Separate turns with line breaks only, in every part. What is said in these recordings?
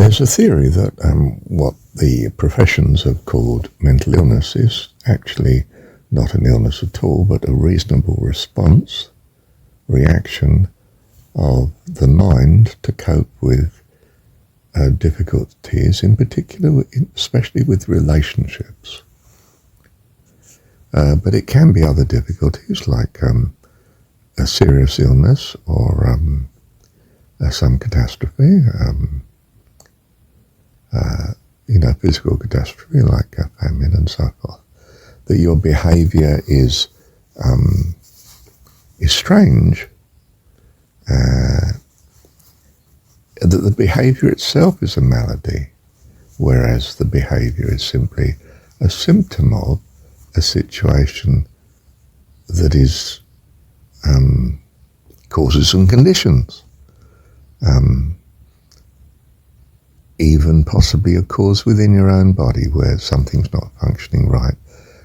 There's a theory that what the professions have called mental illness is actually not an illness at all, but a reasonable reaction of the mind to cope with difficulties, in particular, especially with relationships. But it can be other difficulties like a serious illness or some catastrophe, physical catastrophe like a famine and so forth. That your behaviour is strange. That the behaviour itself is a malady, whereas the behaviour is simply a symptom of a situation that is causes and conditions, even possibly a cause within your own body where something's not functioning right,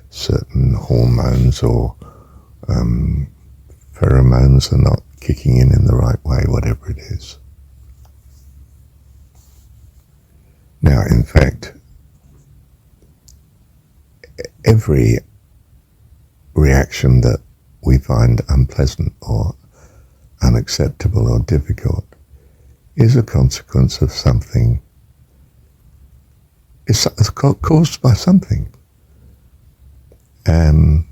certain hormones or pheromones are not kicking in the right way, whatever it is. Now, in fact, every reaction that we find unpleasant or unacceptable or difficult is a consequence of something. It's caused by something. Even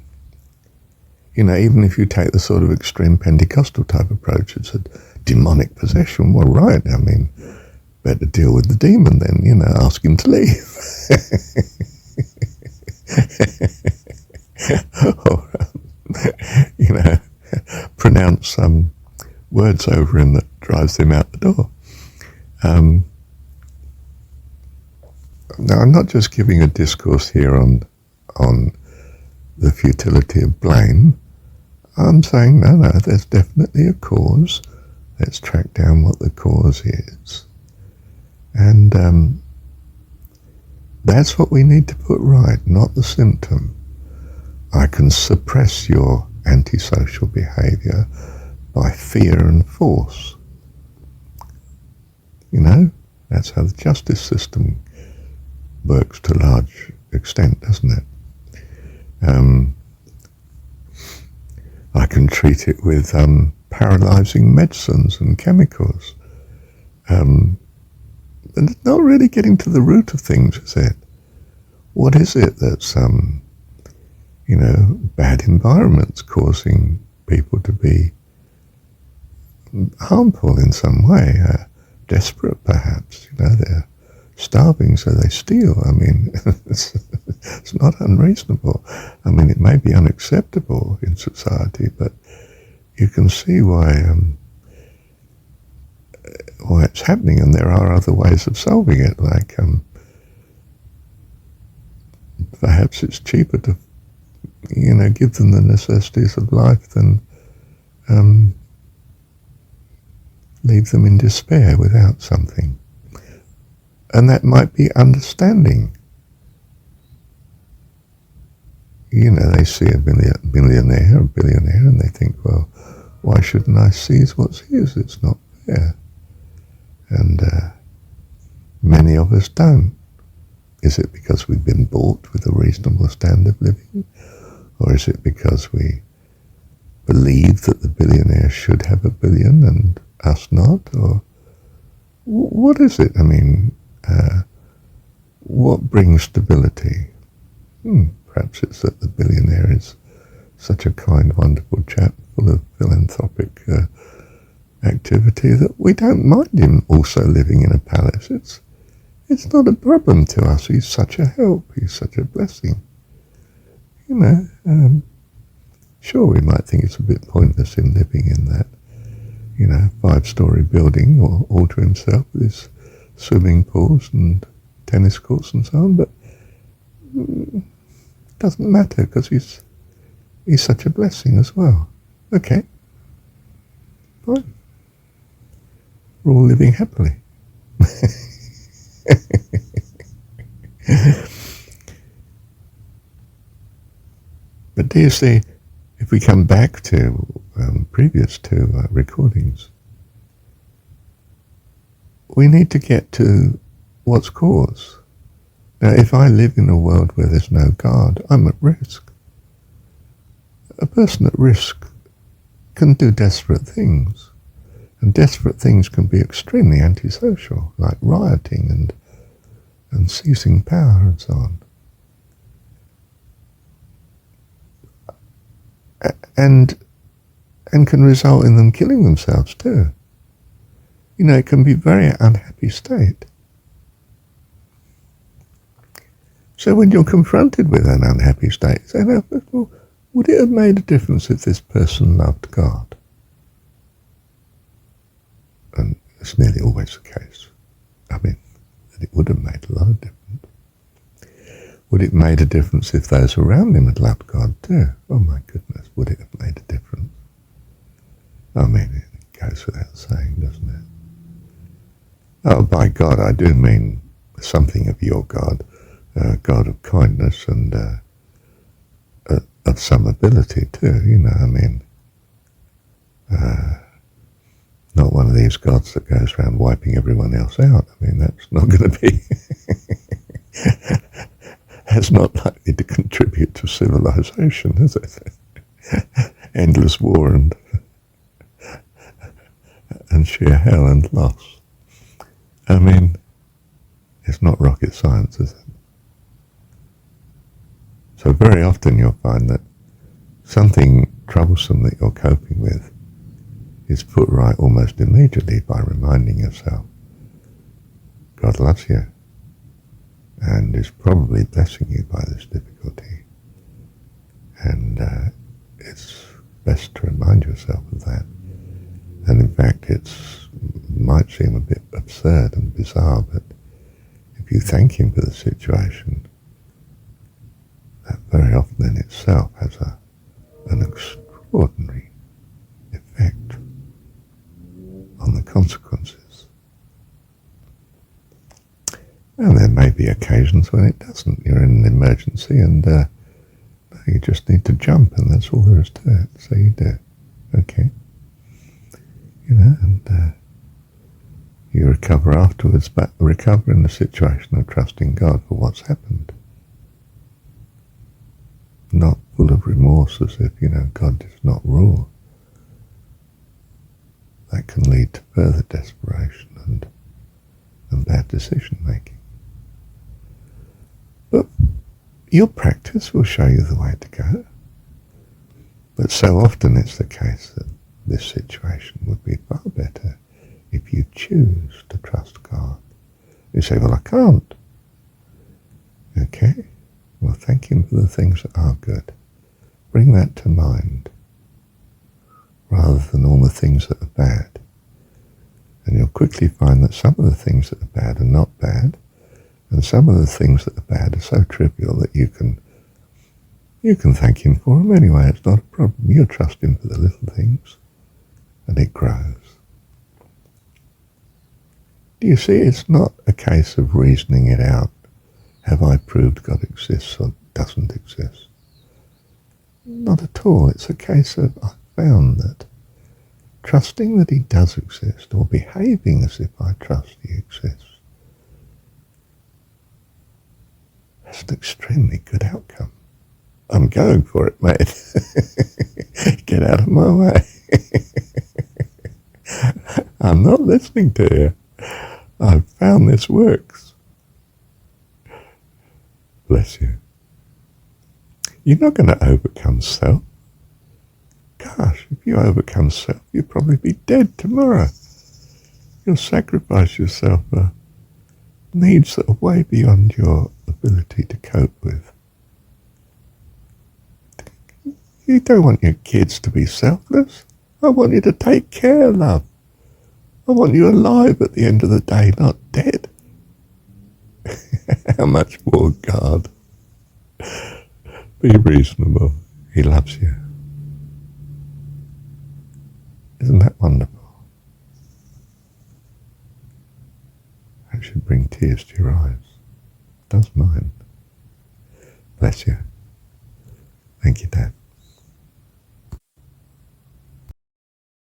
if you take the sort of extreme Pentecostal type approach, it's a demonic possession. Well, right, better deal with the demon then, ask him to leave. Or, pronounce some words over him that drives him out the door. Now, I'm not just giving a discourse here on the futility of blame. I'm saying, no, there's definitely a cause. Let's track down what the cause is. And that's what we need to put right, not the symptom. I can suppress your antisocial behaviour by fear and force. That's how the justice system works to a large extent, doesn't it? I can treat it with paralysing medicines and chemicals. And it's not really getting to the root of things, is it? What is it that's, bad environments causing people to be harmful in some way, desperate perhaps, they're starving so they steal. It's not unreasonable. It may be unacceptable in society, but you can see why it's happening, and there are other ways of solving it, like perhaps it's cheaper to give them the necessities of life than leave them in despair without something. And that might be understanding. They see a billionaire, and they think, well, why shouldn't I seize what's his? It's not fair. And many of us don't. Is it because we've been bought with a reasonable standard of living? Or is it because we believe that the billionaire should have $1 billion and us not? Or what is it? What brings stability? Perhaps it's that the billionaire is such a kind, wonderful chap, full of philanthropic activity, that we don't mind him also living in a palace. It's not a problem to us. He's such a help. He's such a blessing. Sure, we might think it's a bit pointless in living in that, 5-story building all to himself with his swimming pools and tennis courts and so on, but it doesn't matter because he's such a blessing as well. Okay, fine. We're all living happily. But do you see, if we come back to previous two recordings, we need to get to what's cause? Now, if I live in a world where there's no God, I'm at risk. A person at risk can do desperate things, and desperate things can be extremely antisocial, like rioting and seizing power and so on. And can result in them killing themselves too. You know, it can be a very unhappy state. So when you're confronted with an unhappy state, say, now, first of all, would it have made a difference if this person loved God? And it's nearly always the case. I mean, it would have made a lot of difference. Would it have made a difference if those around him had loved God too? Oh my goodness, would it have made a difference? I mean, it goes without saying, doesn't it? Oh, by God, I do mean something of your God, God of kindness and of some ability too, you know, I mean, not one of these gods that goes around wiping everyone else out. I mean, that's not going to be, that's not likely to contribute to civilization, is it? Endless war and sheer hell and loss. I mean, it's not rocket science, is it? So very often you'll find that something troublesome that you're coping with is put right almost immediately by reminding yourself God loves you and is probably blessing you by this difficulty. And it's best to remind yourself of that. And in fact, it might seem a bit absurd and bizarre, but if you thank him for the situation, that very often in itself has an extraordinary effect on the consequences. And there may be occasions when it doesn't. You're in an emergency and you just need to jump, and that's all there is to it. So you do. Okay. You know, and you recover afterwards, but recover in the situation of trusting God for what's happened. Not full of remorse as if, you know, God does not rule. That can lead to further desperation and bad decision making. But your practice will show you the way to go. But so often it's the case that this situation would be far better if you choose to trust God. You say, well, I can't. Okay. Well, thank him for the things that are good. Bring that to mind rather than all the things that are bad. And you'll quickly find that some of the things that are bad are not bad, and some of the things that are bad are so trivial that you can thank him for them anyway. It's not a problem. You trust him for the little things, and it grows. Do you see? It's not a case of reasoning it out. Have I proved God exists or doesn't exist? Not at all. It's a case of I found that trusting that he does exist, or behaving as if I trust he exists, that's an extremely good outcome. I'm going for it, mate. Get out of my way. I'm not listening to you. I've found this works. Bless you. You're not going to overcome self. Gosh, if you overcome self, you'll probably be dead tomorrow. You'll sacrifice yourself for needs that are way beyond your ability to cope with. You don't want your kids to be selfless. I want you to take care, love. I want you alive at the end of the day, not dead. How much more God? Be reasonable. He loves you. Isn't that wonderful? That should bring tears to your eyes. It does mine. Bless you. Thank you, Dad.